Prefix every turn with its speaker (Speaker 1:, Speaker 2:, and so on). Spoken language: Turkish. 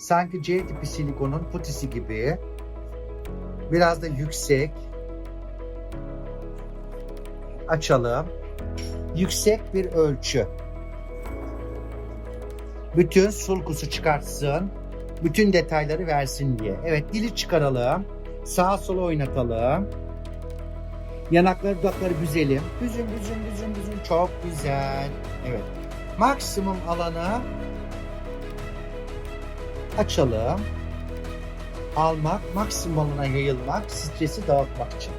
Speaker 1: Sanki C tipi silikonun putisi gibi. Biraz da yüksek. Açalım. Yüksek bir ölçü. Bütün sulkusu çıkartsın. Bütün detayları versin diye. Evet, dili çıkaralım. Sağa sola oynatalım. Yanakları dudakları büzelim. Büzün. Çok güzel. Evet. Maksimum alanı açalım. Almak, maksimum alana yayılmak, stresi dağıtmak için.